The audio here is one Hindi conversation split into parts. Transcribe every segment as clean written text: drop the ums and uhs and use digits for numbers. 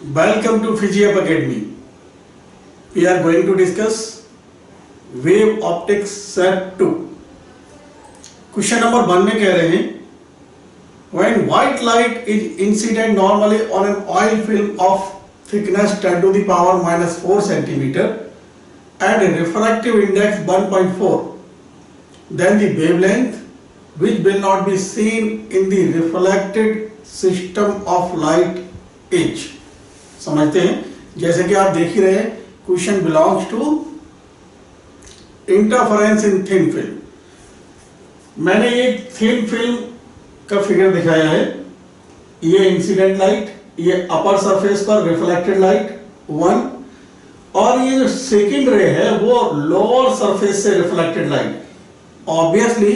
Welcome to PhysiUp Academy. We are going to discuss wave optics set 2. Question number 1 में कह रहे हैं when white light is incident normally on an oil film of thickness 10 to the power minus 4 centimeter and a refractive index 1.4, then the wavelength which will not be seen in the reflected system of light is. समझते हैं, जैसे कि आप देख ही रहे हैं, question belongs to interference in thin film. मैंने एक थिन फिल्म का फिगर दिखाया है, ये इंसिडेंट लाइट, ये अपर सरफेस पर रिफ्लेक्टेड लाइट 1, और ये जो सेकेंड रे है वो लोअर सरफेस से रिफ्लेक्टेड लाइट। ऑब्वियसली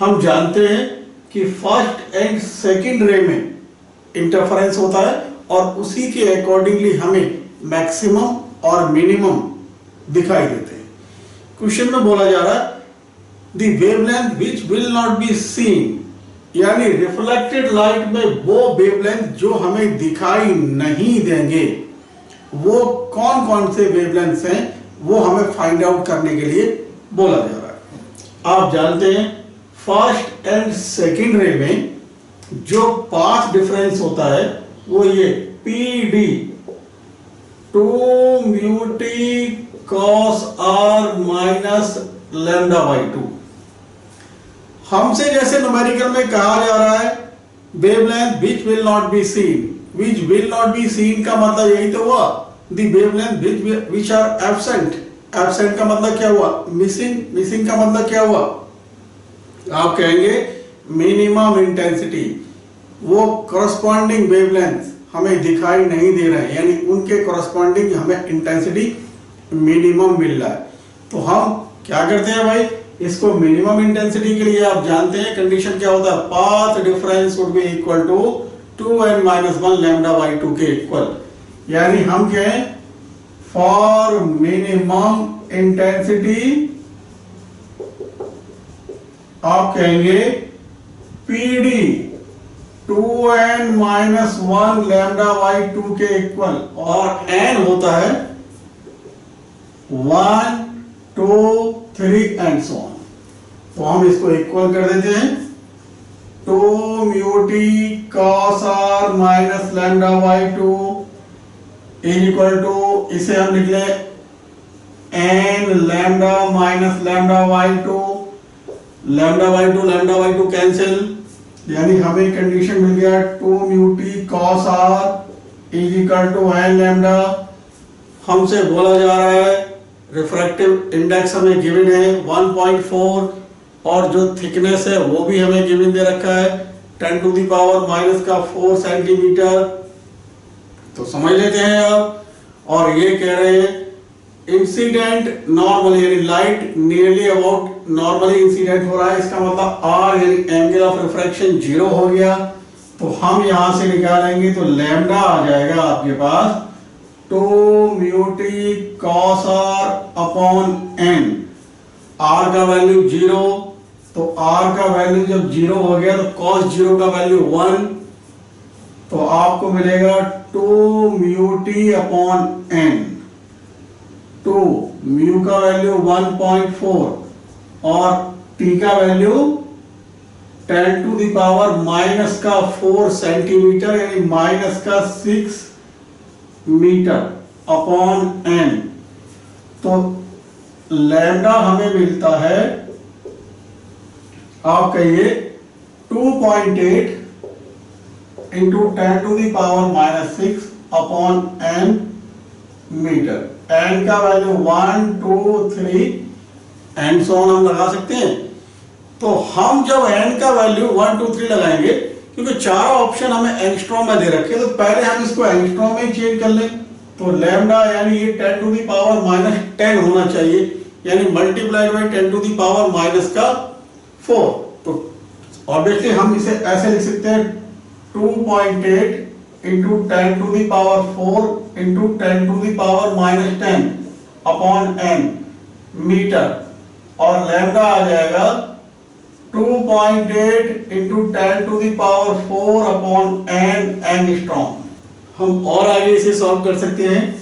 हम जानते हैं कि फर्स्ट एंड सेकेंड रे में इंटरफेरेंस होता है और उसी के अकॉर्डिंगली हमें मैक्सिमम और मिनिमम दिखाई देते हैं। क्वेश्चन में बोला जा रहा है the wavelength which will not be scene, यानी रिफ्लेक्टेड लाइट में वो वेवलेंथ जो हमें दिखाई नहीं देंगे, वो कौन कौन से वेवलेंथ्स हैं वो हमें फाइंड आउट करने के लिए बोला जा रहा है। आप जानते हैं फर्स्ट एंड सेकेंड रे में जो पाथ डिफरेंस होता है वो ये PD 2 mu t cos r minus lambda by 2। हमसे जैसे न्यूमेरिकल में कहा जा रहा है wavelength which will not be seen, which will not be seen का मतलब यही तो हुआ, the wavelength which are absent, absent का मतलब क्या हुआ, मिसिंग, मिसिंग का मतलब क्या हुआ, आप कहेंगे मिनिमम इंटेंसिटी, वो करस्पॉन्डिंग वेवलेंथ हमें दिखाई नहीं दे रहे हैं, यानी उनके करस्पॉन्डिंग हमें इंटेंसिटी मिनिमम मिल रहा है। तो हम क्या करते हैं भाई, इसको मिनिमम इंटेंसिटी के लिए आप जानते हैं कंडीशन क्या होता है, path difference would be equal to 2n minus 1 lambda by 2 के इक्वल, यानी हम कहें फॉर मिनिमम इंटेंसिटी आप कहेंगे PD 2n minus 1 lambda by 2 के इक्वल, और n होता है 1 2 3 एंड सो ऑन। तो हम इसको इक्वल कर देते हैं 2 mu t cos r minus lambda by 2 is equal to, इसे हम लिख ले n lambda minus lambda by 2, lambda by 2 cancel, यानी हमें कंडीशन मिल गया 2 mu t cos r is equal to n lambda. हमसे बोला जा रहा है रिफ्रैक्टिव इंडेक्स हमें गिवन है 1.4 और जो थिकनेस है वो भी हमें गिवन दे रखा है 10 टू द पावर माइनस का 4 सेंटीमीटर। तो समझ लेते हैं आप, और ये कह रहे हैं इंसिडेंट नॉर्मली, यानी light nearly about normally incident हो रहा है, इसका मतलब R यानी एंगल ऑफ रिफ्रैक्शन 0 हो गया। तो हम यहां से निकालेंगे तो लैम्डा आ जाएगा आपके पास 2 mu t cos r upon n, R का वैल्यू 0, तो R का वैल्यू जब 0 हो गया तो cos 0 का वैल्यू 1, तो आपको मिलेगा 2 mu t upon n, 2 mu का वैल्यू 1.4 और t का value 10 to the power minus का 4 सेंटीमीटर यानी माइनस का 6 मीटर अपॉन n। तो लैम्डा हमें मिलता है, आप कहिए 2.8 into 10 to the power minus 6 upon n metre. n का वैल्यू 1 2 3 एंड सो ऑन हम लगा सकते हैं। तो हम जब n का वैल्यू 1 2 3 लगाएंगे, क्योंकि चारों ऑप्शन हमें एंगस्ट्रॉम में दे रखे, तो पहले हम इसको एंगस्ट्रॉम में चेंज कर लें। तो लैम्डा यानी ये 10 टू द पावर माइनस 10 होना चाहिए, यानी multiplied by 10 to the power minus का 4। तो ऑब्वियसली हम इसे ऐसे लिख सकते हैं 2.8 into 10 to the power 4 into 10 to the power minus 10 upon n metre, और लैम्डा आ जाएगा 2.8 into 10 to the power 4 upon n angstrom. हम और आगे इसे सॉल्व कर सकते हैं।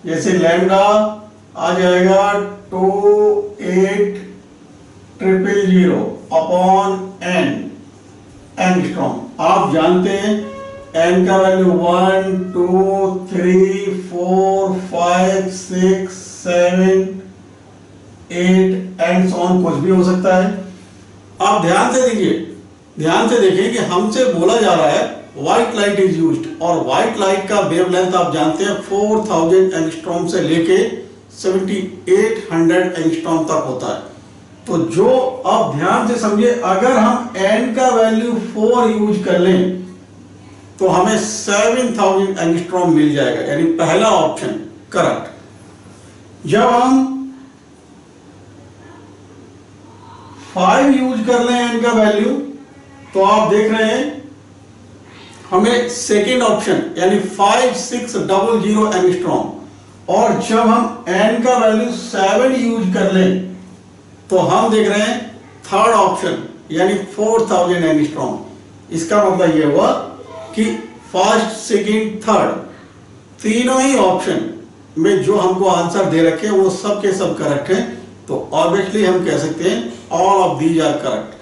जैसे लैम्डा आ जाएगा 2800 अपॉन n एंगस्ट्रॉम। आप जानते हैं n का वैल्यू 1 2 3 4 5 6 7 8 एंड सो ऑन, कुछ भी हो सकता है। आप ध्यान से देखिए, ध्यान से देखिए कि हमसे बोला जा रहा है व्हाइट लाइट इज यूज्ड, और व्हाइट लाइट का वेवलेंथ आप जानते हैं 4000 एंगस्ट्रॉम से लेके 7800 एंगस्ट्रॉम तक होता है। तो जो आप ध्यान से समझिए, अगर हम n का वैल्यू 4 यूज कर लें तो हमें 7000 एंगस्ट्रॉम मिल जाएगा, यानी पहला ऑप्शन करेक्ट। जब हम 5 यूज कर लें n का वैल्यू, तो आप देख रहे हैं हमें सेकेंड ऑप्शन यानी 5600 एंगस्ट्रॉम, और जब हम n का वैल्यू 7 यूज कर लें तो हम देख रहे हैं थर्ड ऑप्शन यानी 4000 एंगस्ट्रॉम। इसका मतलब यह हुआ कि फर्स्ट सेकेंड थर्ड तीनों ही ऑप्शन में जो हमको आंसर दे रखे हैं वो सब के सब करेक्ट हैं। तो ऑब्वियसली हम कह सकते हैं all of these are correct.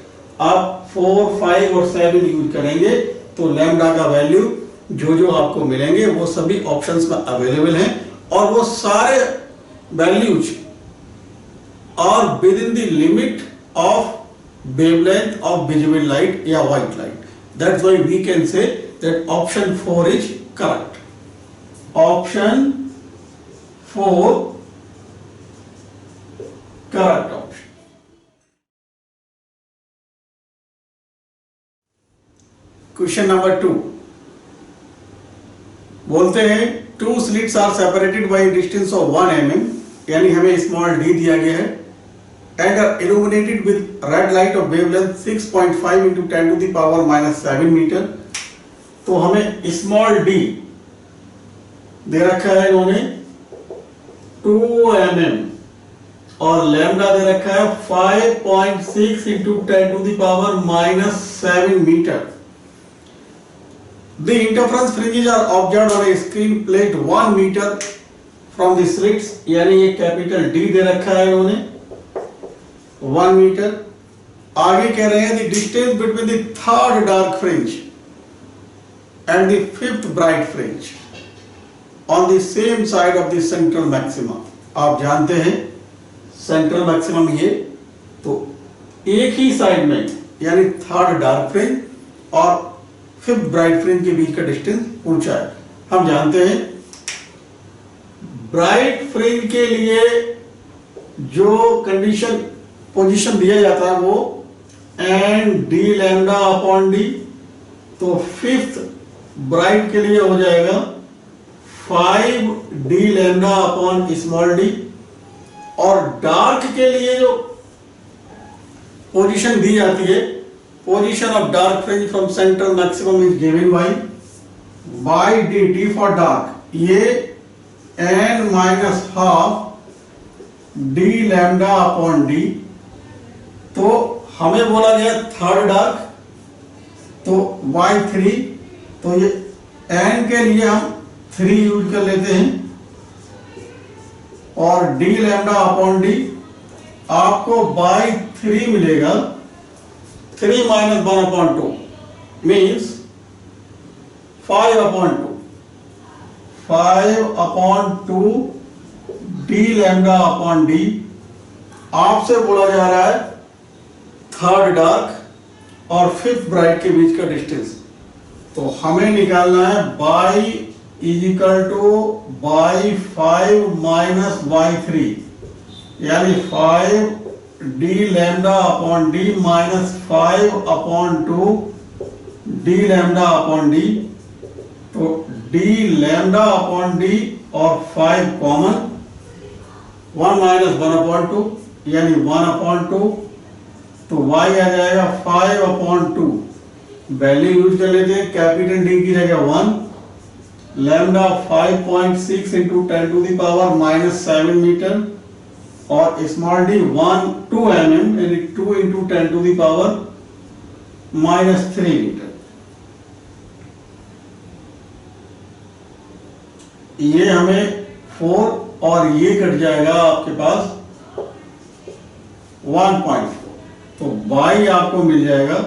आप 4 5 और 7 यूज करेंगे तो लैम्डा का वैल्यू जो जो आपको मिलेंगे वो सभी ऑप्शंस में अवेलेबल हैं, और वो सारे values are with in the limit of wavelength of visible light या white light. That's why we can say that option 4 is correct. Option 4 correct option. Question number 2 बोलते हैं 2 slits are separated by distance of 1 mm, यानी हमें स्मॉल d दिया गया है, and are illuminated with red light of wavelength 6.5 into 10 to the power minus 7 metre. तो हमें स्मॉल d दे रखा है इन्होंने 2 mm और लैम्डा दे रखा है 5.6 into 10 to the power minus 7 metre. The interference fringes are observed on a screen plate 1 meter from the slits, यानी ये कैपिटल D दे रखा है इन्होंने 1 मीटर। आगे कह रहे हैं the distance between the third dark fringe and the fifth bright fringe on the same side of the central maxima। आप जानते हैं सेंट्रल मैक्सिमम ये तो एक ही साइड में यानी थर्ड डार्क फ्रिंज और फिफ्थ ब्राइट फ्रिंज के बीच का डिस्टेंस ऊंचा है। हम जानते हैं ब्राइट फ्रिंज के लिए जो कंडीशन पोजीशन दिया जाता है वो n d lambda upon d, तो फिफ्थ ब्राइट के लिए हो जाएगा 5 d lambda upon small D, और डार्क के लिए जो पोजीशन दी जाती है position of dark fringe from central maximum is given by d, d for dark ये n minus half d lambda upon d। तो हमें बोला गया थर्ड डार्क तो y3, तो ये n के लिए हम 3 यूज कर लेते हैं, और d lambda upon d आपको by 3 मिलेगा। 3 minus 1 upon 2 means 5 upon 2, 5 upon 2 d lambda upon d। आपसे बोला जा रहा है थर्ड डार्क और फिफ्थ ब्राइट के बीच का डिस्टेंस, तो हमें निकालना है by is equal to by 5 minus by 3, यानी 5 d lambda upon D minus 5 upon 2 d lambda upon d. तो डी लैम्डा अपॉन डी और 5 कॉमन, 1 माइनस 1 अपॉन 2 यानी 1 अपॉन 2, तो y आ जाएगा 5 अपॉन 2। वैल्यू यूज कर लेते हैं, कैपिटल डी की जगह 1, lambda 5.6 into 10 to the power minus 7 metre, और स्मॉल डी 2 mm यानी 2 into 10 to the power minus 3 metre. ये हमें 4 और ये कट जाएगा आपके पास 1.4, तो y आपको मिल जाएगा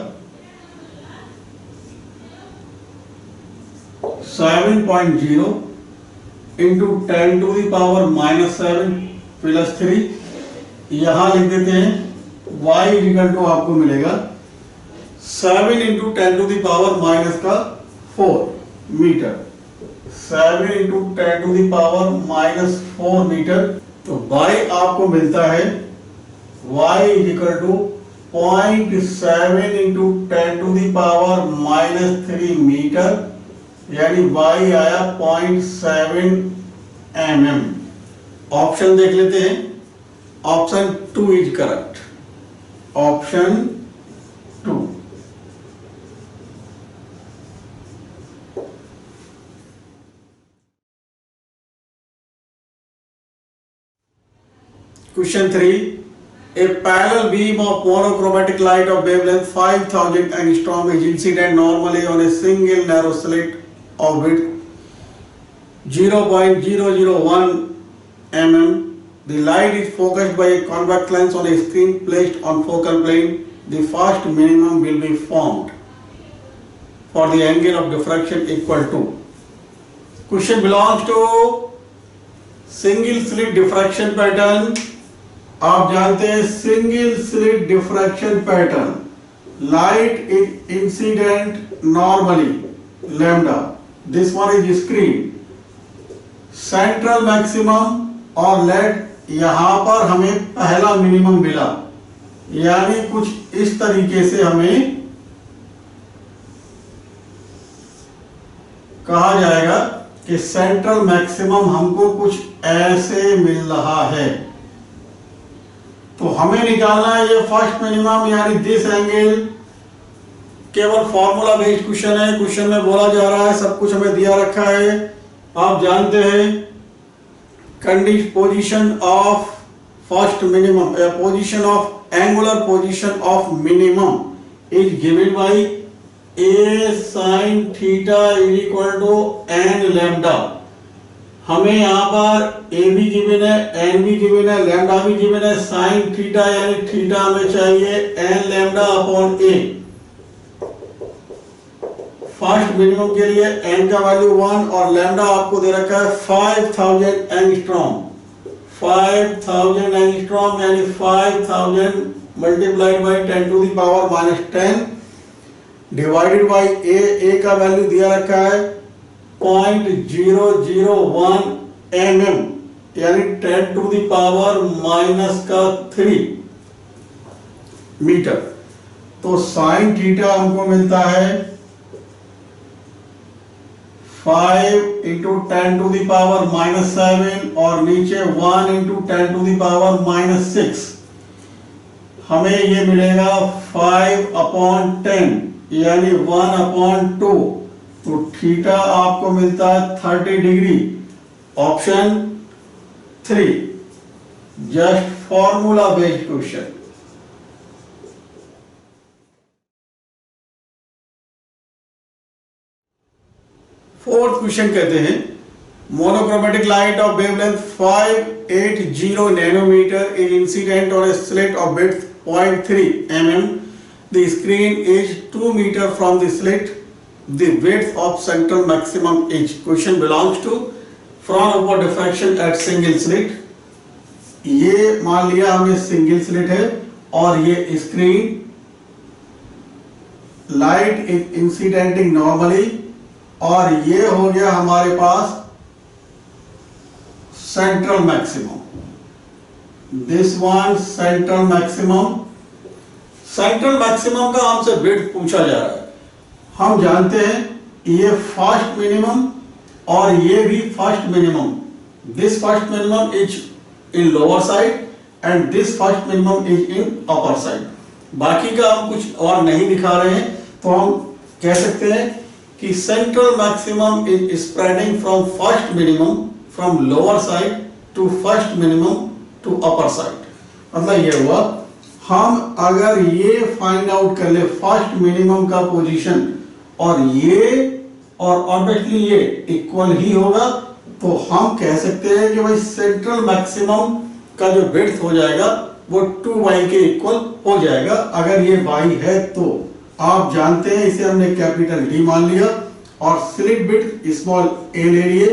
7.0 into 10 to the power -7 plus 3, यहां लिख देते हैं y इक्वल टू आपको मिलेगा 7 into 10 to the power -4 metre, 7 into 10 to the power -4 metre. तो y आपको मिलता है y equal to 0.7 into 10 to the power -3 metre, यानी y आया 0.7 mm। ऑप्शन देख लेते हैं, option 2 is correct, option 2। Question 3. A parallel beam of monochromatic light of wavelength 5000 angstrom is incident normally on a single narrow slit of width 0.001 mm. The light is focused by a convex lens on a screen placed on focal plane. The first minimum will be formed for the angle of diffraction equal to. Question belongs to single slit diffraction pattern। आप जानते हैं single slit diffraction pattern, light is incident normally lambda, this one is screen, central maximum और लेट यहां पर हमें पहला मिनिमम मिला, यानी कुछ इस तरीके से हमें कहा जाएगा कि सेंट्रल मैक्सिमम हमको कुछ ऐसे मिल रहा है। तो हमें निकालना है ये फर्स्ट मिनिमम, यानी दिस एंगल। केवल फॉर्मूला बेस्ड क्वेश्चन है, क्वेश्चन में बोला जा रहा है, सब कुछ हमें दिया रखा है। आप जानते हैं condition position of first minimum, position of angular position of minimum is given by a sin theta is equal to n lambda. हमें यहाँ पर a भी गिवन है, n भी गिवन है, लैम्डा भी गिवन है। साइन थीटा यानी थीटा हमें चाहिए n lambda upon a। First minimum के लिए n का वैल्यू 1 और लैम्डा आपको दे रखा है 5000 एंगस्ट्रॉम। 5000 एंगस्ट्रॉम यानी 5000 multiplied by 10 to the power -10 divided by a का वैल्यू दिया रखा है 0.001 mm, यानी 10 टू द पावर -3 मीटर। तो साइन थीटा हमको मिलता है 5 इंटू 10 टू द पावर -7 और नीचे 1 इंटू 10 टू द पावर -6। हमें ये मिलेगा 5/10 यानी 1/2। तो थीटा आपको मिलता है 30 degree. Option 3 just formula based question. Fourth question कहते हैं monochromatic light of wavelength 580 nanometre is incident on a slit of width 0.3 mm. The screen is 2 meter from the slit. The width of central maximum is. Question belongs to front upward diffraction at single slit. ये मान लिया हमें सिंगल स्लिट है और ये screen, light is incidenting normally, और ये हो गया हमारे पास central maximum. This one central maximum. Central maximum का हमसे विड्थ पूछा जा रहा है। हम जानते हैं ये फर्स्ट मिनिमम और ये भी first minimum. This first minimum is in lower side and this first minimum is in upper side. बाकी का हम कुछ और नहीं दिखा रहे हैं, तो हम कह सकते हैं कि central maximum is spreading from first minimum from lower side to first minimum to upper side. मतलब ये हुआ, हम अगर ये फाइंड आउट कर ले फर्स्ट मिनिमम का पोजीशन और ये, और ऑब्वियसली ये इक्वल ही होगा, तो हम कह सकते हैं कि भाई सेंट्रल मैक्सिमम का जो विड्थ हो जाएगा वो 2y के इक्वल हो जाएगा अगर ये y है तो। आप जानते हैं इसे हमने कैपिटल D मान लिया और स्लिट विड्थ स्मॉल a ले लिए।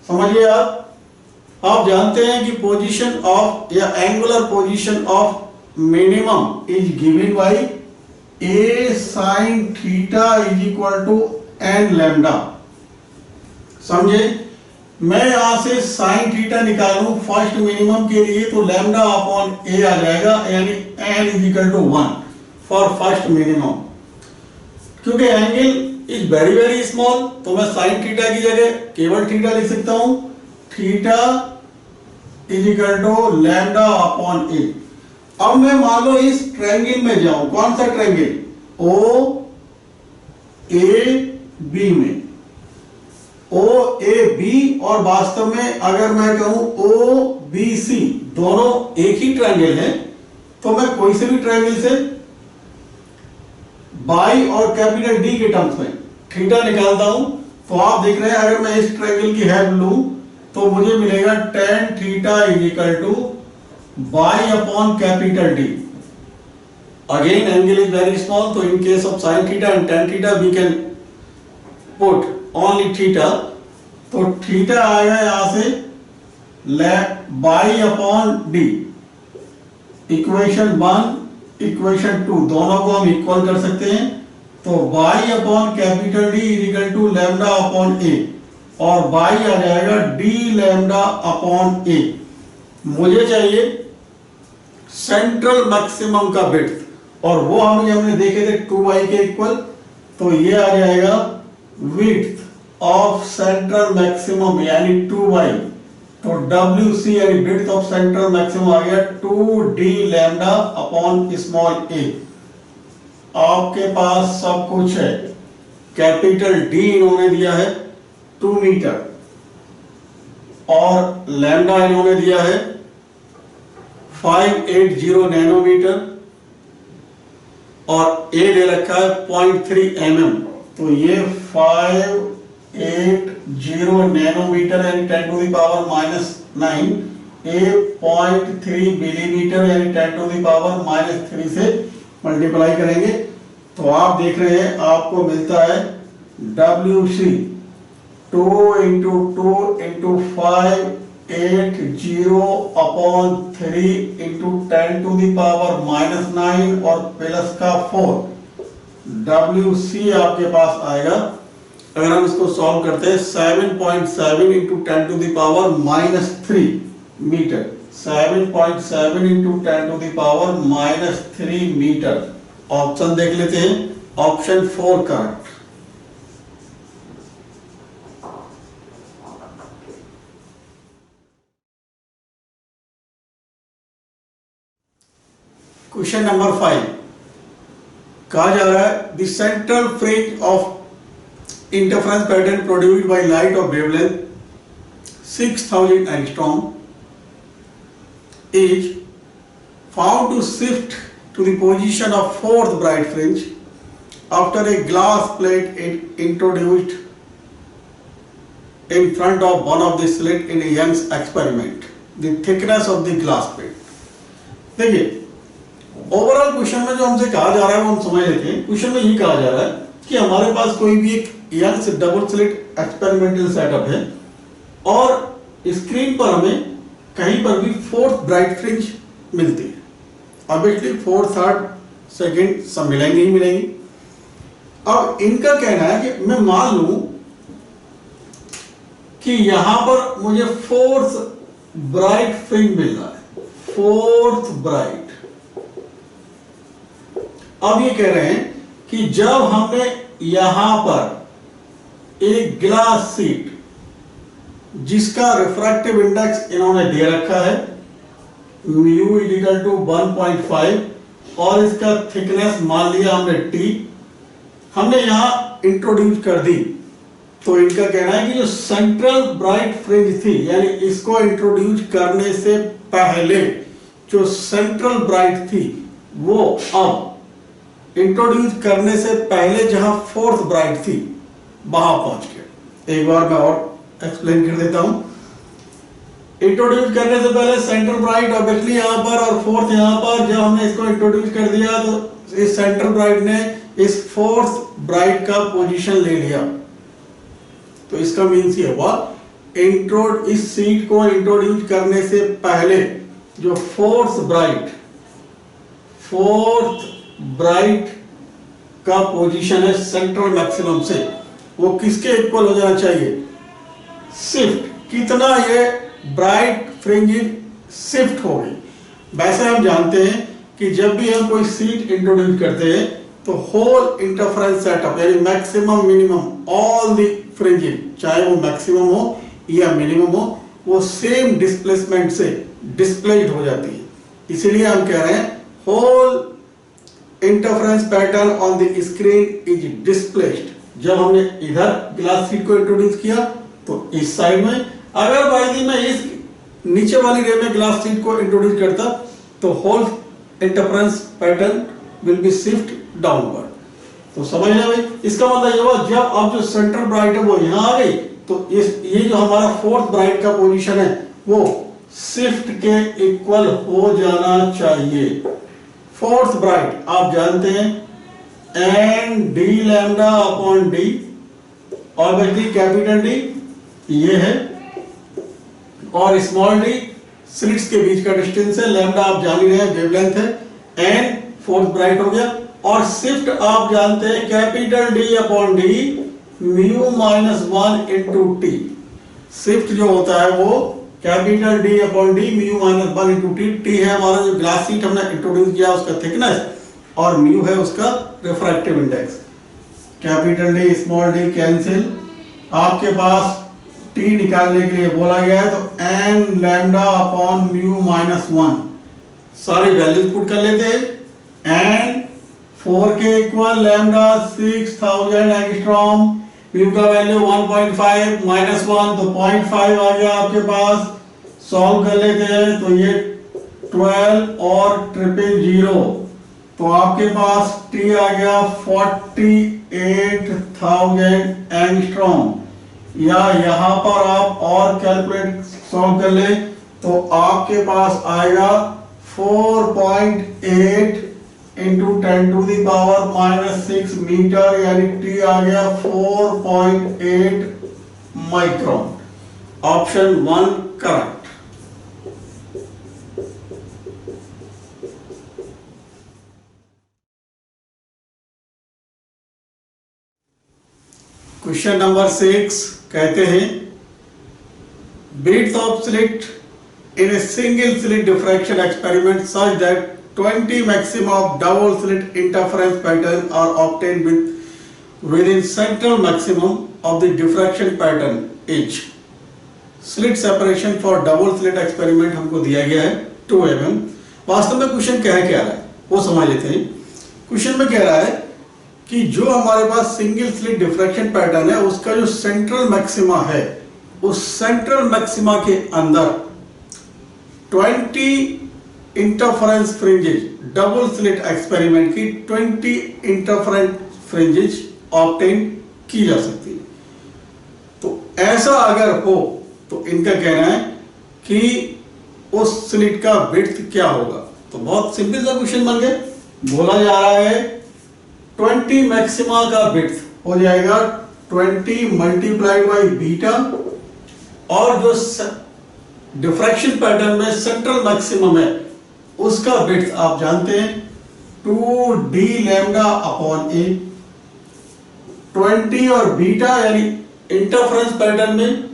समझिए आप जानते हैं कि पोजीशन ऑफ या angular position of minimum is given by a sin theta is equal to n lambda. समझे, मैं यहां से साइन थीटा निकालूं फर्स्ट मिनिमम के लिए तो लैम्डा अपॉन a आ जाएगा, यानी n is equal to 1 for first minimum. क्योंकि angle is very very small तो मैं साइन थीटा की जगह केवल थीटा लिख सकता हूं, theta is equal to lambda upon a। अब मैं मान लो इस ट्रायंगल में जाऊं, कौन सा ट्रायंगल, ओ ए बी में, ओ ए बी, और वास्तव में अगर मैं कहूं ओ बी सी, दोनों एक ही ट्रायंगल है तो मैं कोई से भी ट्रायंगल से बाई और कैपिटल डी के टर्म्स में थीटा निकालता हूं। तो आप देख रहे हैं अगर मैं इस ट्रायंगल की हेल्प लूं तो मुझे मिलेगा tan theta is equal to by upon capital D. Again angle is very small तो in case of sine theta and tan theta we can put only theta. तो थीटा आएगा यहां से by upon D, equation 1 equation 2 दोनों को हम इक्वल कर सकते हैं। तो by upon capital D is equal to lambda upon A, और बाई आ जाएगा डी लैम्डा अपॉन ए। मुझे चाहिए सेंट्रल मैक्सिमम का विड्थ और वो हमने देखे थे 2y के इक्वल, तो ये आ जाएगा विड्थ ऑफ सेंट्रल मैक्सिमम यानी 2y। तो WC यानी विड्थ ऑफ सेंट्रल मैक्सिमम आ गया 2d lambda upon small a। आपके पास सब कुछ है, कैपिटल D इन्होंने दिया है 2 मीटर और लैम्डा इन्होंने दिया है 580 नैनोमीटर और A दे रखा है 0.3 mm। तो ये 580 नैनोमीटर यानी 10 to the power -9, A 0.3 millimetre यानी 10 टू द पावर -3 से मल्टीप्लाई करेंगे तो आप देख रहे हैं आपको मिलता है WC 2 into 2 into 580 upon 3 into 10 to the power -9 और प्लस का 4। WC आपके पास आएगा, अगर हम इसको सॉल्व करते हैं 7.7 into 10 to the power -3 metre, 7.7 into 10 to the power -3 metre. Option देख लेते हैं, ऑप्शन 4 करेक्ट। क्वेश्चन नंबर 5 कहा जा रहा है the central fringe of interference pattern produced by light of wavelength 6000 angstrom is found to shift to the position of fourth bright fringe after a glass plate is introduced in front of one of the slit in a Young's experiment. The thickness of the glass plate. देखिए ओवरऑल क्वेश्चन में जो हमसे कहा जा रहा है वो हम समझ लेते हैं। क्वेश्चन में ये कहा जा रहा है कि हमारे पास कोई भी एक Young's double slit experimental setup है और स्क्रीन पर हमें कहीं पर भी फोर्थ ब्राइट फ्रिंज मिलती है। ऑब्वियसली फोर्थ, थर्ड, सेकंड सब मिलेंगे ही मिलेंगे। अब इनका कहना है कि मैं मान लूं कि यहां पर मुझे फोर्थ ब्राइट फ्रिंज मिल रहा है, फोर्थ ब्राइट। अब ये कह रहे हैं कि जब हमने यहां पर एक ग्लास सीट जिसका रिफ्रैक्टिव इंडेक्स इन्होंने दे रखा है म्यू इक्वल टू 1.5 और इसका थिकनेस मान लिया हमने T, हमने यहां इंट्रोड्यूस कर दी, तो इनका कहना है कि जो सेंट्रल ब्राइट फ्रिंज थी यानी इसको इंट्रोड्यूस करने से पहले जो सेंट्रल ब्राइट थी वो अब इंट्रोड्यूस करने से पहले जहां फोर्थ ब्राइट थी वहां पहुंच गया। एक बार मैं और एक्सप्लेन कर देता हूं। इंट्रोड्यूस करने से पहले सेंटर ब्राइट ऑब्वियसली यहां पर और फोर्थ यहां पर, जब हमने इसको इंट्रोड्यूस कर दिया तो इस सेंटर ब्राइट ने इस फोर्थ ब्राइट का पोजीशन ले लिया। तो इसका मीन्स ये हुआ इस सीट को इंट्रोड्यूस करने से पहले जो फोर्थ ब्राइट का पोजीशन है सेंट्रल मैक्सिमम से, वो किसके इक्वल हो जाना चाहिए? शिफ्ट। कितना ये ब्राइट फ्रिंजिंग शिफ्ट हो गई। वैसे हम जानते हैं कि जब भी हम कोई सीट इंट्रोड्यूस करते हैं तो होल इंटरफेरेंस सेटअप यानी maximum minimum all the fringing, चाहे वो मैक्सिमम हो या मिनिमम हो, वो सेम डिस्प्लेसमेंट से डिस्प्लेस्ड हो जाती है। इसीलिए हम कह रहे हैं whole interference pattern on the screen is displaced. जब हमने इधर ग्लास सीट को इंट्रोड्यूस किया तो इस साइड में, अगर भाई मैं इस नीचे वाली रे में ग्लास सीट को इंट्रोड्यूस करता तो whole interference pattern will be shift downward. तो समझ रहे भाई, इसका मतलब ये हुआ जब अब जो सेंटर ब्राइट है वो यहां आ गई तो ये जो हमारा फोर्थ ब्राइट का पोजीशन है वो शिफ्ट के इक्वल हो जाना चाहिए। फोर्थ ब्राइट आप जानते हैं n d lambda upon d, और कैपिटल डी ये है और स्मॉल डी स्लिट्स के बीच का डिस्टेंस है, लैम्डा आप जान ही रहे हैं वेवलेंथ है, एन फोर्थ ब्राइट हो गया। और शिफ्ट आप जानते हैं capital D upon D mu minus 1 into T. Shift जो होता है वो capital D upon D mu minus 1 into T. T है हमारा जो ग्लास सीट हमने इंट्रोड्यूस किया उसका थिकनेस, और म्यू है उसका refractive index. Capital D small D cancel, आपके पास टी निकालने के लिए बोला गया है तो n lambda upon mu minus 1 सारी वैल्यूज पुट कर लेते हैं। एन 4 के इक्वल लैम्डा 6000 एंगस्ट्रॉम, म्यू का वैल्यू 1.5 माइनस 1 तो 0.5 आ गया आपके पास। सॉल्व कर लेते हैं तो ये 12 और 000 तो आपके पास टी आ गया 48,000 एंगस्ट्रॉम। या यहां पर आप और कैलकुलेट सॉल्व कर ले तो आपके पास आएगा 4.8 into 10 to the power minus 6 metre, यानी टी आ गया 4.8 micron. Option 1 correct. Question number 6 कहते हैं width of slit in a single slit diffraction experiment such that 20 maxima of double slit interference pattern are obtained within central maximum of the diffraction pattern H. Slit separation for double slit experiment हमको दिया गया है 2 mm। वास्तव में क्वेश्चन क्या है वो समझ लेते हैं। क्वेश्चन में कह रहा है कि जो हमारे पास सिंगल स्लिट डिफ्रैक्शन पैटर्न है उसका जो सेंट्रल मैक्सिमा है उस सेंट्रल मैक्सिमा के अंदर 20 interference fringes, double slit experiment की 20 इंटरफेरेंस फ्रिंजेस ऑब्टेन की जा सकती है। तो ऐसा अगर हो तो इनका कहना है कि उस स्लिट का विड्थ क्या होगा। तो बहुत सिंपल सा क्वेश्चन बन गया। बोला जा रहा है 20 मैक्सिमा का विड्थ हो जाएगा 20 मल्टीप्लाइड बाई बीटा, और जो डिफ्रैक्शन पैटर्न में सेंट्रल मैक्सिमम है उसका विड्थ आप जानते हैं 2d लैम्डा अपॉन ए। 20 और बीटा यानी इंटरफेरेंस पैटर्न में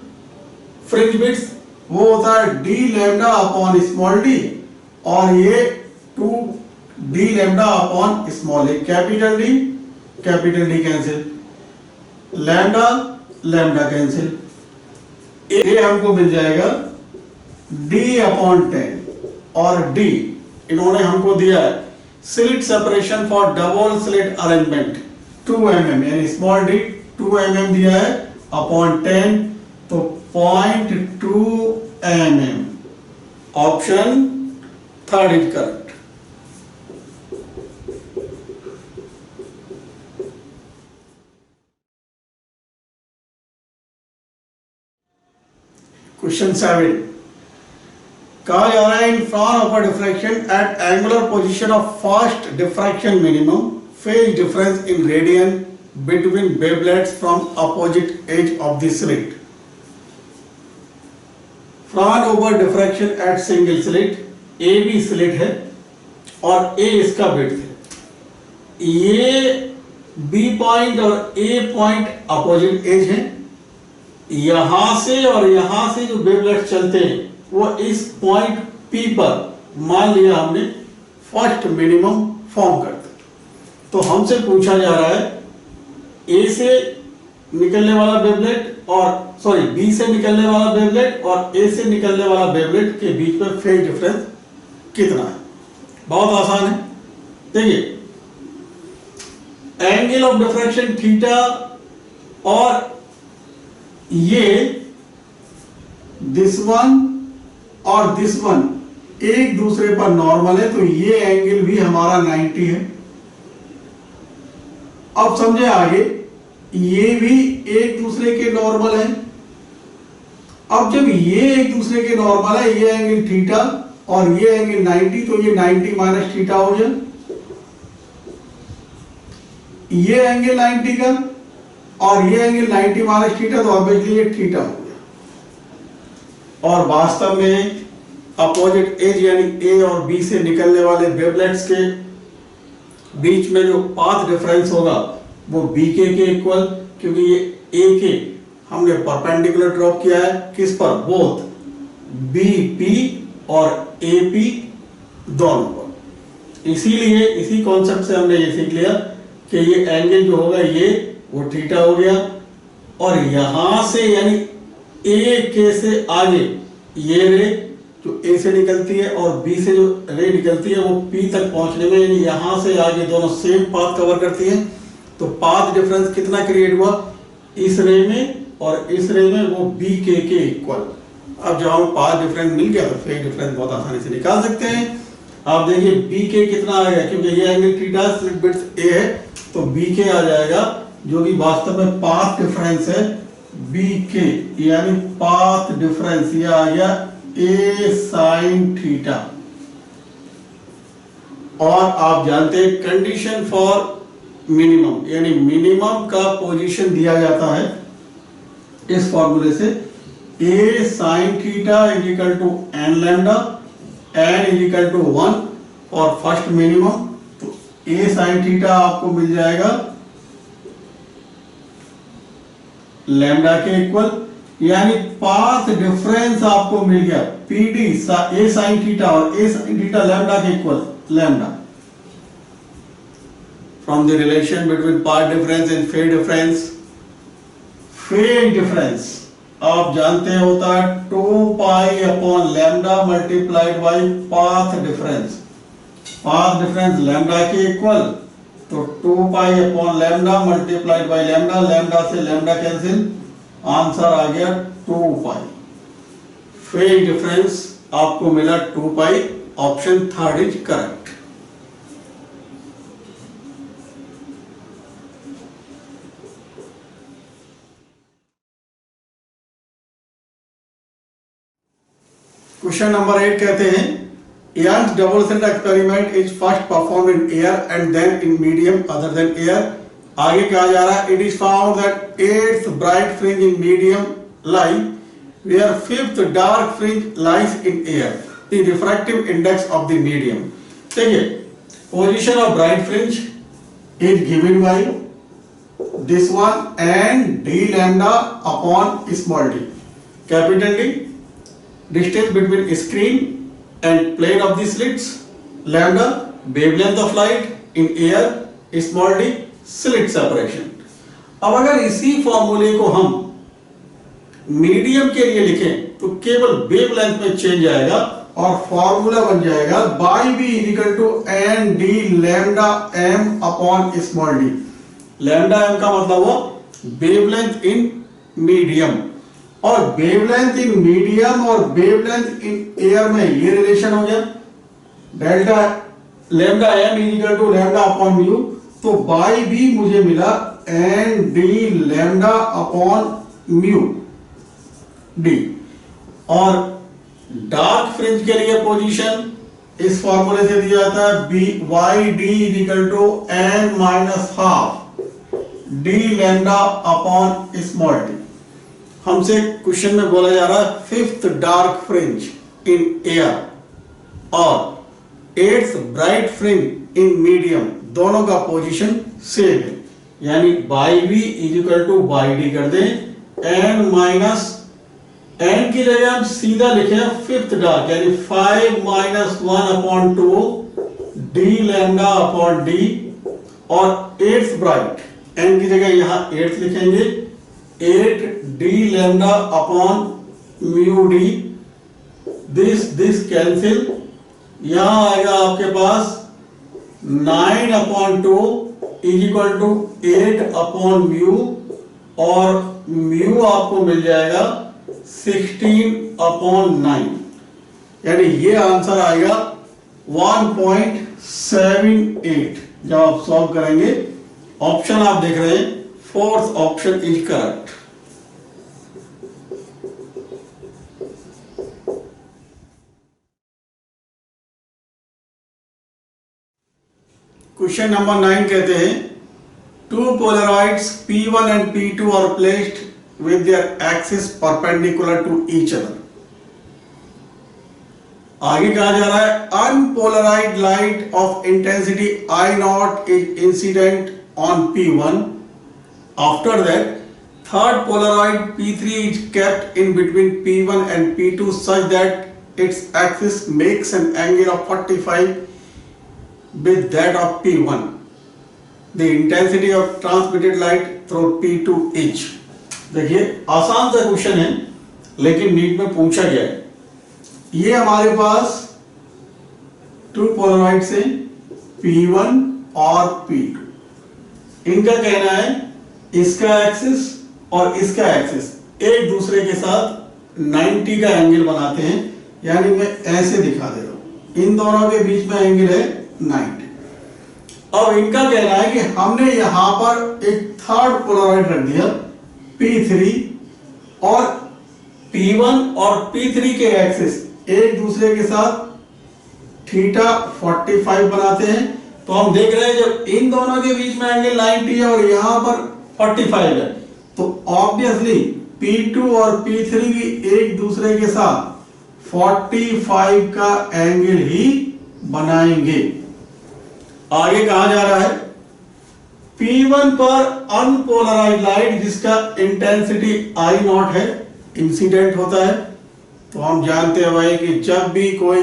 फ्रिंज विड्थ वो होता है d lambda upon small D, और ये 2d lambda upon small A. Capital D cancel, lambda lambda cancel, A हमको मिल जाएगा d अपॉन 10, और d इन्होंने हमको दिया है slit separation for double slit arrangement 2 mm यानी स्मॉल d 2 mm दिया है अपॉन 10 तो 0.2 mm। Option 3 is correct. Question 7 कहा जा रहा है in Fraunhofer of a diffraction at angular position of first diffraction minimum phase difference in radian between wavelets from opposite edge of the slit. Fraunhofer over diffraction at single slit, A B slit है और ए इसका विड्थ है। ये बी पॉइंट और ए पॉइंट अपोजिट एज है। यहां से और यहां से जो वेवलेट्स चलते हैं वो इस पॉइंट पी पर मान लिया हमने फर्स्ट मिनिमम फॉर्म करते। तो हमसे पूछा जा रहा है ए से निकलने वाला वेवलेट और सॉरी बी से निकलने वाला वेवलेट और ए से निकलने वाला वेवलेट के बीच में फेज डिफरेंस कितना है। बहुत आसान है। देखिए एंगल ऑफ डिफ्रैक्शन थीटा और ये दिस वन और दिस वन एक दूसरे पर नॉर्मल है, तो ये एंगल भी हमारा 90 है। अब समझे आगे, ये भी एक दूसरे के नॉर्मल है। अब जब ये एक दूसरे के नॉर्मल है, ये एंगल थीटा और ये एंगल 90, तो ये 90 माइनस थीटा हो गया। ये एंगल 90 का और ये एंगल 90 माइनस थीटा, तो ऑब्वियसली ये थीटा हो गया। और वास्तव में अपोजिट एज यानी ए और बी से निकलने वाले वेवलेट्स के बीच में जो पाथ डिफरेंस होगा वो बी के इक्वल, क्योंकि ये ए के हमने परपेंडिकुलर ड्रॉप किया है किस पर, बोथ बी पी और ए पी दोनों पर। इसीलिए इसी कॉन्सेप्ट से हमने ये सीख लिया कि ये एंगल जो होगा ये वो थीटा हो गया और यहां से यानी ए के से आगे ये रे जो ए से निकलती है और बी से जो रे निकलती है वो पी तक पहुंचने में यानी यहां से आगे दोनों सेम पाथ कवर करती हैं। तो पाथ डिफरेंस कितना क्रिएट हुआ, इस रे में और इस रे में वो बी के इक्वल। अब जब हमें पाथ डिफरेंस मिल गया तो फेज डिफरेंस बहुत आसानी से निकाल सकते हैं। आप देखिए बी के कितना आ गया, क्योंकि ये एंगल थीटा स्लिट विड्थ ए है तो बी के आ जाएगा जो कि वास्तव में पाथ डिफरेंस है बी के, यानी पाथ डिफरेंस ये आ गया ए साइन थीटा। और आप जानते हैं कंडीशन फॉर मिनिमम यानी मिनिमम का पोजीशन दिया जाता है इस फॉर्मूले से, A sine theta is equal to N lambda, N is equal to 1 for first minimum. तो ए साइन थीटा आपको मिल जाएगा लैम्डा के इक्वल, यानी पाथ डिफरेंस आपको मिल गया पीडी ए साइन थीटा और ए साइन थीटा लैम्डा के equal lambda. From the relation between path difference and phase difference, phase difference आप जानते हैं होता है 2 pi upon lambda multiplied by path difference. Path difference lambda के इक्वल, तो 2 pi upon lambda multiplied by lambda, lambda से लैम्डा कैंसिल, आंसर आ गया 2 पाई। फेज डिफरेंस आपको मिला 2 pi, option third is correct. Question number 8 कहते हैं Young's double slit experiment is first performed in air and then in medium other than air। आगे कहा जा रहा है it is found that 8th bright fringe in medium lie where 5th dark fringe lies in air, the refractive index of the medium। देखिए position of bright fringe is given by this one and d lambda upon small d, capital D, distance between screen and plane of the slits, lambda wavelength of light in air, small d slit separation। अब अगर इसी फॉर्मूले को हम मीडियम के लिए लिखें तो केवल वेवलेंथ में चेंज आएगा और फॉर्मूला बन जाएगा by b equal to n d lambda m upon small d. Lambda m का मतलब हुआ वेवलेंथ इन मीडियम, और वेवलेंथ इन मीडियम और वेवलेंथ इन एयर में ये रिलेशन हो गया delta lambda m equal to lambda upon mu. तो बाई बी मुझे मिला n d lambda upon mu d. और डार्क फ्रिंज के लिए पोजीशन इस फॉर्मूले से दिया जाता है b y D is equal to N minus half D lambda upon small T. हमसे क्वेश्चन में बोला जा रहा है fifth dark fringe in air और eighth bright fringe in medium, दोनों का पोजीशन सेम है, यानी by V is equal to by D कर दें। एन माइनस एन की जगह हम सीधा लिखे फिफ्थ डार्क, यानी 5 minus 1 upon 2 d lambda upon d, और एट्थ ब्राइट एन की जगह यहां एट्थ लिखेंगे 8 d lambda upon mu d. This cancel, यहां आएगा आपके पास 9 upon 2 is equal to 8 upon mu, और म्यू आपको मिल जाएगा 16 अपॉन 9, यानी ये आंसर आएगा 1.78 जब आप सॉल्व करेंगे। ऑप्शन आप देख रहे हैं, fourth option is correct. Question number 9 कहते हैं to पोलराइड्स P1 and P2 are placed with their axis perpendicular to each other। आगे कहा जा रहा है unpolarized light of intensity I0 is incident on P1। After that, third polaroid P3 is kept in between P1 and P2 such that its axis makes an angle of 45 with that of P1। The intensity of transmitted light through P2 is। देखिए आसान सा क्वेश्चन है, लेकिन नीट में पूछा गया है। ये हमारे पास टू पोलराइड्स हैं P1 और P2। इनका कहना है इसका एक्सिस और इसका एक्सिस एक दूसरे के साथ 90 का एंगल बनाते हैं, यानी मैं ऐसे दिखा दे रहा हूं, इन दोनों के बीच में एंगल है 90। अब इनका कहना है कि हमने यहां पर एक थर्ड पोलराइड रख दिया P3, और P1 और P3 के एक्सिस एक दूसरे के साथ थीटा 45 बनाते हैं। तो हम देख रहे हैं जब इन दोनों के बीच में एंगल 90 है और यहां पर 45 है, तो ऑब्वियसली P2 और P3 भी एक दूसरे के साथ 45 का एंगल ही बनाएंगे। आगे कहा जा रहा है P1 पर अनपोलराइज लाइट जिसका इंटेंसिटी I0 है, इंसिडेंट होता है। तो हम जानते हैं भाई कि जब भी कोई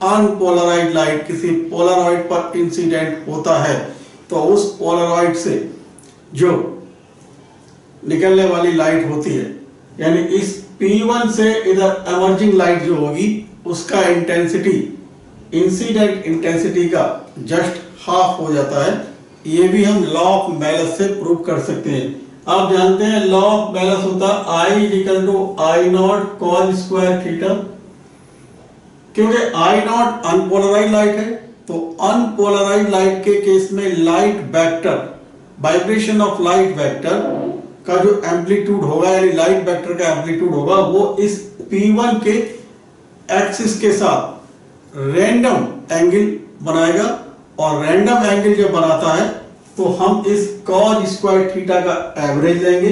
अनपोलराइज लाइट किसी पोलराइड पर इंसिडेंट होता है तो उस पोलराइड से जो निकलने वाली लाइट होती है, यानी इस P1 से इधर एमर्जिंग लाइट जो होगी उसका इंटेंसिटी इंसिडेंट इंटेंसिटी का जस्ट हाफ हो जाता है। ये भी हम लॉ ऑफ मैलस से प्रूव कर सकते हैं। आप जानते हैं लॉ ऑफ मैलस होता है I equal to I0 cos square theta. क्योंकि I0 अनपोलराइज लाइट है, तो अनपोलराइज लाइट के केस में light vector, vibration of light vector का जो एम्पलीट्यूड होगा, यानी लाइट वेक्टर का एम्पलीट्यूड होगा, वो इस P1 के एक्सिस के साथ रैंडम एंगल बनाएगा, और रैंडम एंगल जब बनाता है तो हम इस cos स्क्वायर थीटा का एवरेज लेंगे,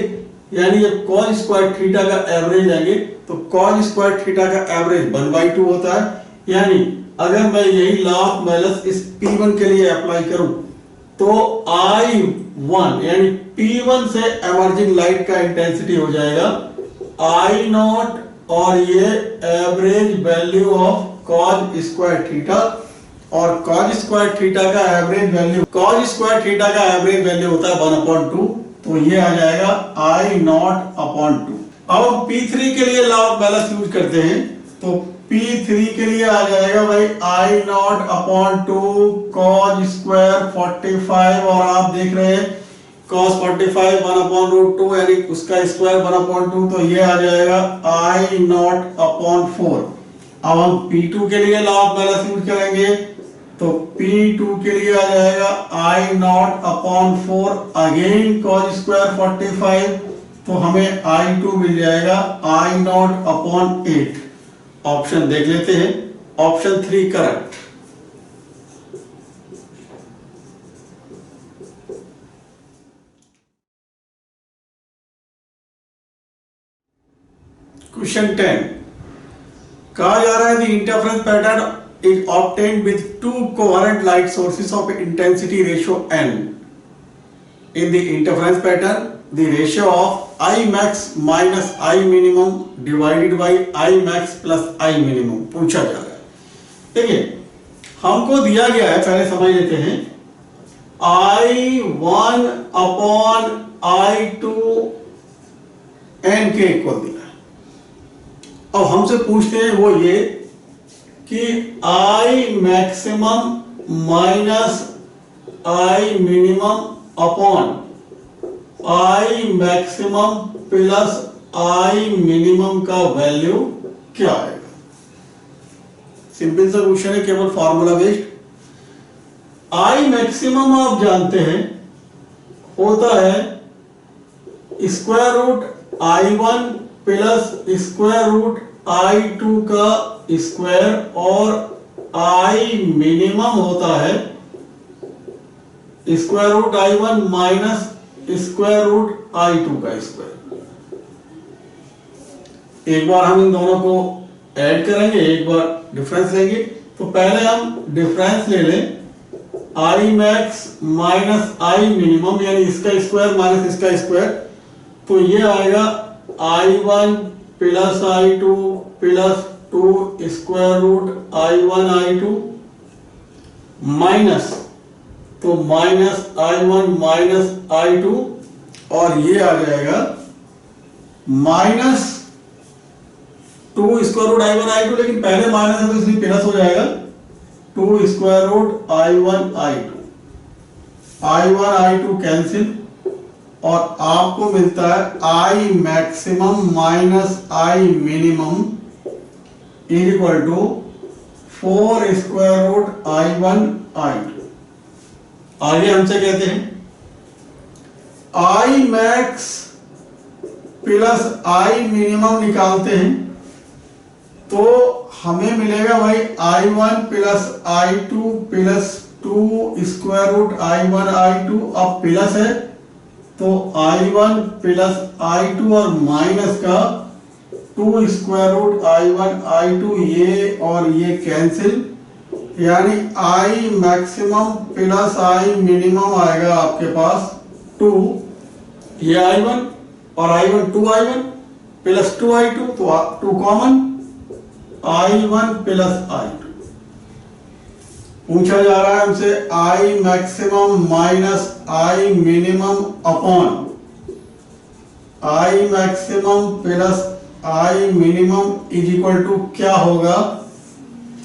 यानी जब cos स्क्वायर थीटा का एवरेज लेंगे तो cos स्क्वायर थीटा का एवरेज 1/2 होता है। यानी अगर मैं यही लॉ ऑफ मैलस इस P1 के लिए अप्लाई करूं तो I1 यानी P1 से एमर्जिंग लाइट का इंटेंसिटी हो जाएगा I0, और ये average value of cos square theta, और cos स्क्वायर थीटा का average value, cos square theta का एवरेज वैल्यू होता है 1/2, तो ये आ जाएगा I0/2। अब हम P3 के लिए लॉ ऑफ मैलस यूज करते हैं, तो P3 के लिए आ जाएगा भाई I0/2 cos स्क्वायर 45, और आप देख रहे हैं cos 45 1/√2, यानी उसका स्क्वायर 1/2, तो ये आ जाएगा I0/4। अब हम P2 के लिए लॉ ऑफ मैलस यूज करेंगे, तो P2 के लिए आ जाएगा I0/4 अगेन cos स्क्वायर 45, तो हमें I2 मिल जाएगा I0/8। ऑप्शन देख लेते हैं। Option 3 correct. क्वेश्चन 10 कहा जा रहा है the interference pattern is obtained with two coherent light sources of intensity ratio n। In the interference pattern the ratio of I max minus I minimum divided by I max plus I minimum पूछा जा रहा है। देखिए हमको दिया गया है, पहले समझ लेते हैं। I1 अपॉन I2 n के इक्वल दिया है। अब हमसे पूछते हैं वो ये कि I maximum minus I minimum upon I maximum plus I minimum का वैल्यू क्या आएगा। सिंपल सा क्वेश्चन है, केवल फॉर्मूला बेस्ड। I मैक्सिमम आप जानते हैं होता है square root I1 plus square root I2 का स्क्वायर, और I मिनिमम होता है square root I1 minus square root I2 का स्क्वायर। एक बार हम इन दोनों को ऐड करेंगे, एक बार डिफरेंस लेंगे। तो पहले हम डिफरेंस ले लें, I max minus I minimum, यानी इसका स्क्वायर माइनस इसका स्क्वायर। तो ये आएगा I1 plus I2 plus 2 square root I1 I2 minus, तो माइनस I1 माइनस I2, और ये आ जाएगा minus 2 square root I1 I2, लेकिन पहले माइनस है तो इसलिए प्लस हो जाएगा 2 square root I1 I2। I1 I2 cancel, और आपको मिलता है I maximum minus I minimum is equal to 4 square root I1 I2। आगे हमसे कहते हैं I max plus I minimum निकालते हैं, तो हमें मिलेगा भाई I1 plus I2 plus 2 square root I1 I2। अब प्लस है तो I1 प्लस I2 और माइनस का 2 स्क्वायर रूट I1 I2, ये और ये कैंसिल, यानी I maximum plus I minimum आएगा आपके पास 2, ये I1 और I1 2I1 प्लस 2I2, तो 2 कॉमन, I1 प्लस I2। पूछा जा रहा है हमसे I maximum minus I minimum upon I maximum plus I minimum is equal to क्या होगा।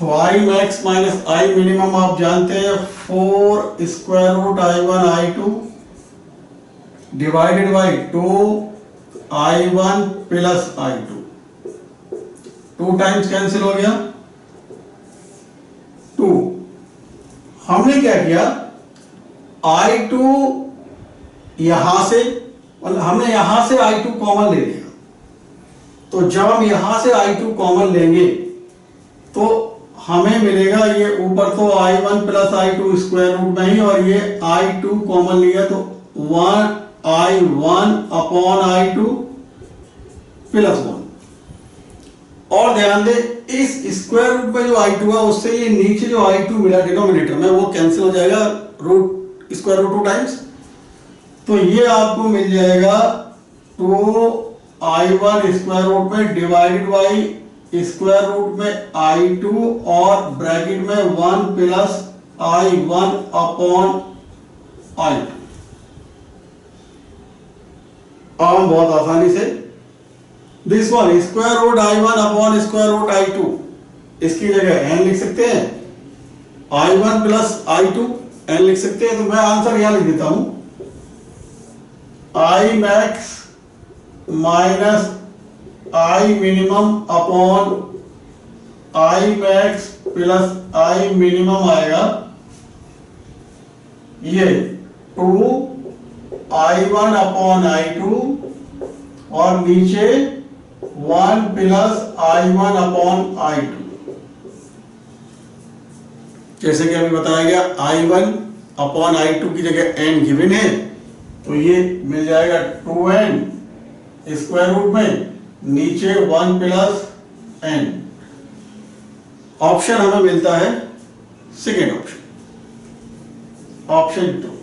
तो I max minus I minimum आप जानते हैं 4 square root I1 I2 divided by 2 I1 plus I2, 2 times cancel हो गया 2। हमने क्या किया, I2 यहां से, हमने यहां से I2 कॉमन ले लिया। तो जब हम यहां से I2 कॉमन लेंगे तो हमें मिलेगा, ये ऊपर तो I1 plus I2 square root में ही, और ये I2 कॉमन लिया तो 1 I1 अपॉन I2 प्लस 1। और ध्यान दे इस स्क्वायर रूट पे जो I2 है उससे ये नीचे जो I2 मिला डिनोमिनेटर में वो कैंसिल हो जाएगा, रूट स्क्वायर रूट 2 टाइम्स। तो ये आपको मिल जाएगा 2I1 स्क्वायर रूट में डिवाइडेड बाई स्क्वायर रूट में I2 और ब्रैकेट में 1 प्लस I1 अपॉन I2। अब हम बहुत आसानी से this one square root I1 upon square root I2, इसकी जगह n लिख सकते हैं, I1 प्लस I2 n लिख सकते हैं। तो मैं आंसर यहां लिख देता हूं, I max minus I minimum upon I max plus I minimum आएगा ये 2 I1 अपॉन I2 और नीचे 1 प्लस I1 अपॉन I2। जैसे कि अभी बताया गया I1 अपॉन I2 की जगह n गिवन है, तो ये मिल जाएगा 2n स्क्वायर रूट में, नीचे 1 प्लस n। ऑप्शन हमें मिलता है सेकेंड ऑप्शन, ऑप्शन 2।